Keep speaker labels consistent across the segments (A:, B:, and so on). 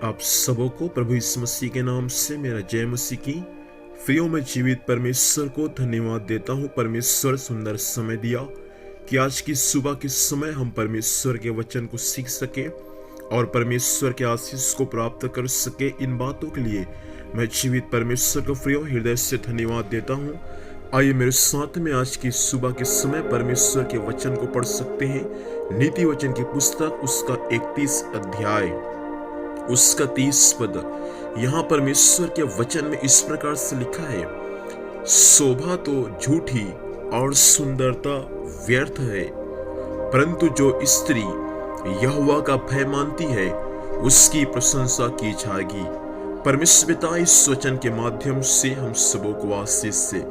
A: आप सबों को प्रभु यीशु मसीह के नाम से मेरा जय मसीह की। प्रियो, मैं जीवित परमेश्वर को धन्यवाद देता हूँ। परमेश्वर सुंदर समय दिया कि आज की सुबह के समय हम परमेश्वर के वचन को सीख सके और परमेश्वर के आशीष को प्राप्त कर सके। इन बातों के लिए मैं जीवित परमेश्वर को प्रियो हृदय से धन्यवाद देता हूँ। आइए मेरे साथ में आज की सुबह के समय परमेश्वर के वचन को पढ़ सकते हैं। नीति वचन की पुस्तक उसका 31 अध्याय उसका 30 पद। यहाँ परमेश्वर के वचन में इस प्रकार से लिखा है, शोभा तो झूठी और सुंदरता व्यर्थ है, परंतु जो स्त्री यहोवा का भय मानती है उसकी प्रशंसा की जाएगी। परमेश्वर पिता इस वचन के माध्यम से हम सबों को आशीष से।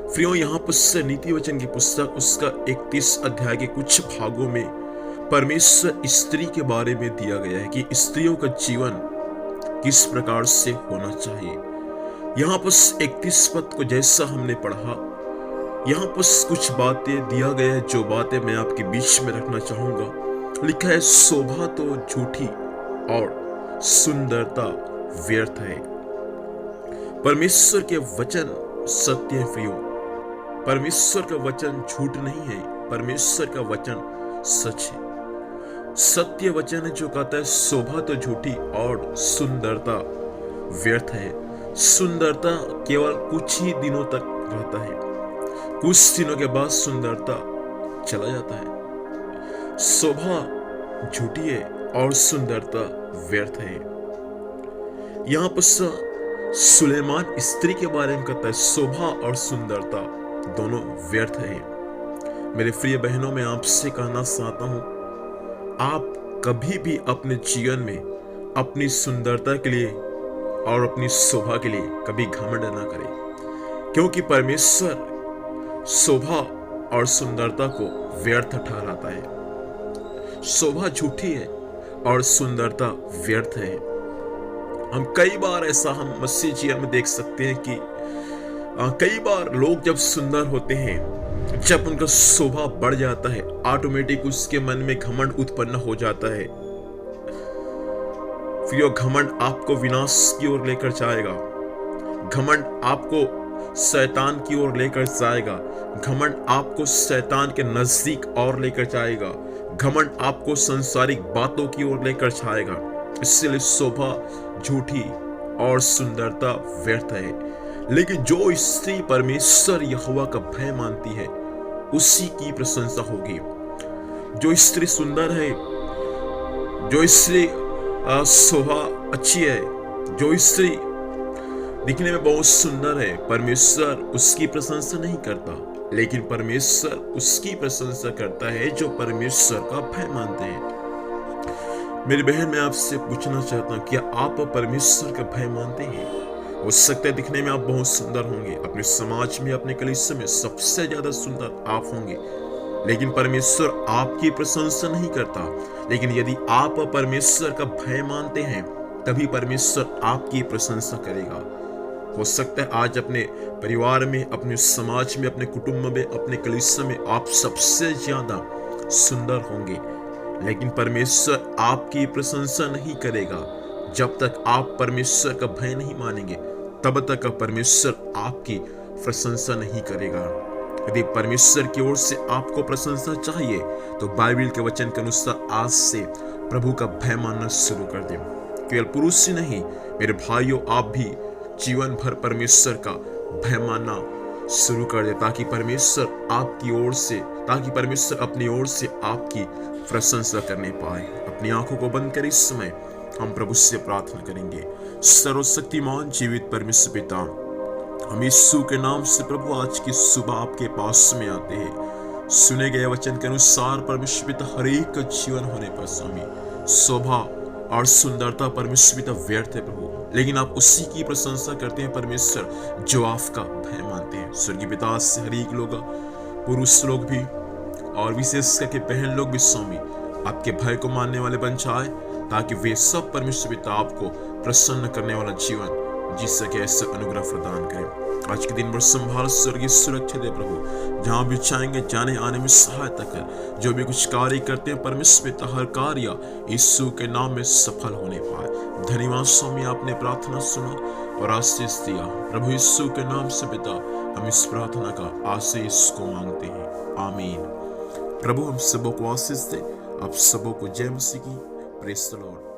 A: प्रियो, यहाँ पर नीति वचन की पुस्तक उसका 31 अध्याय के कुछ भागों में परमेश्वर स्त्री के बारे में दिया गया है कि स्त्रियों का जीवन किस प्रकार से होना चाहिए। यहाँ पर 31 पद को जैसा हमने पढ़ा, यहाँ पर कुछ बातें दिया गया है जो बातें मैं आपके बीच में रखना चाहूंगा। लिखा है, शोभा तो झूठी और सुंदरता व्यर्थ है। परमेश्वर के वचन सत्य है प्रियो। परमेश्वर का वचन झूठ नहीं है, परमेश्वर का वचन सच है। सत्य वचन है जो कहता है शोभा तो झूठी और सुंदरता व्यर्थ है। सुंदरता केवल कुछ ही दिनों तक रहता है, कुछ दिनों के बाद सुंदरता चला जाता है। शोभा झूठी है और सुंदरता व्यर्थ है। यहाँ पर सुलेमान स्त्री के बारे में कहता है शोभा और सुंदरता दोनों व्यर्थ है। मेरे प्रिय बहनों, मैं आपसे कहना चाहता हूं, आप कभी भी अपने जीवन में अपनी सुंदरता के लिए और अपनी शोभा के लिए कभी घमंड ना करें, क्योंकि परमेश्वर शोभा और सुंदरता को व्यर्थ ठहराता है। शोभा झूठी है और सुंदरता व्यर्थ है। हम कई बार ऐसा हम मसीह जीवन में देख सकते हैं कि कई बार लोग जब सुंदर होते हैं, जब उनका शोभा बढ़ जाता है, ऑटोमेटिक उसके मन में घमंड उत्पन्न हो जाता है। फिर यह घमंड आपको विनाश की ओर लेकर जाएगा। घमंड आपको शैतान की ओर लेकर जाएगा। घमंड आपको शैतान के नजदीक और लेकर जाएगा। घमंड आपको सांसारिक बातों की ओर लेकर जाएगा। इसलिए शोभा झूठी और सुंदरता व्यर्थ है। लेकिन जो स्त्री परमेश्वर यहोवा का भय मानती है उसी की प्रशंसा होगी। जो स्त्री सुंदर है, जो स्त्री शोभा अच्छी है, जो स्त्री दिखने में बहुत सुंदर है, परमेश्वर उसकी प्रशंसा नहीं करता, लेकिन परमेश्वर उसकी प्रशंसा करता है जो परमेश्वर का भय मानते हैं। मेरी बहन, मैं आपसे पूछना चाहता हूँ, क्या आप परमेश्वर का भय मानते हैं? हो सकता है दिखने में आप बहुत सुंदर होंगे, अपने समाज में, अपने कलीसिया में सबसे ज्यादा सुंदर आप होंगे, लेकिन परमेश्वर आपकी प्रशंसा नहीं करता। लेकिन यदि आप परमेश्वर का भय मानते हैं तभी परमेश्वर आपकी प्रशंसा करेगा। हो सकता है आज अपने परिवार में, अपने समाज में, अपने कुटुंब में, अपने कलीसिया में आप सबसे ज्यादा सुंदर होंगे, लेकिन परमेश्वर आपकी प्रशंसा नहीं करेगा। जब तक आप परमेश्वर का भय नहीं मानेंगे तब तक परमेश्वर आपकी प्रशंसा नहीं करेगा। यदि परमेश्वर की ओर से आपको प्रशंसा चाहिए तो बाइबल के वचन के अनुसार आज से प्रभु का भय मानना शुरू कर दें। केवल पुरुष ही नहीं, मेरे भाइयों, आप भी जीवन भर परमेश्वर का भय मानना शुरू कर दे, ताकि परमेश्वर अपनी ओर से आपकी प्रशंसा करने पाए। अपनी आंखों को बंद कर इस समय हम प्रभु से प्रार्थना करेंगे। सर्वशक्तिमान जीवित परमेश्वर पिता, हम यीशु के नाम से प्रभु आज की सुबह आपके पास में आते हैं। सुने गए वचन के अनुसार परमेश्वर पिता, हर एक का जीवन होने पर स्वामी शोभा और सुंदरता परमेश्वर पिता व्यर्थ है प्रभु, लेकिन आप उसी की प्रशंसा करते हैं परमेश्वर जो आपका भय मानते हैं। स्वर्गीय पिता, से हर एक लोग, पुरुष लोग भी और विशेष करके बहन लोग भी स्वामी आपके भय को मानने वाले बन जाए, ताकि वे सब परमेश्वर पिता आपको प्रसन्न करने वाला जीवन जी सके, ऐसा अनुग्रह प्रदान करें। आज के दिन भर संभाल, स्वर्गीय सुरक्षा दे प्रभु। जहां भी चाहेंगे जाने आने में सहायता कर। जो भी कुछ कार्य करते हैं परमेश्वर पिता, हर कार्य यीशु के नाम में सफल होने पाए। धन्यवाद स्वामी, आपने प्रार्थना सुना और आशीष दिया। प्रभु यीशु के नाम से पिता, हम इस प्रार्थना का आशीष को मांगते हैं, आमीन। प्रभु हम सबों को आशीष दे। आप सबों को जय मसीह की। Praise the Lord.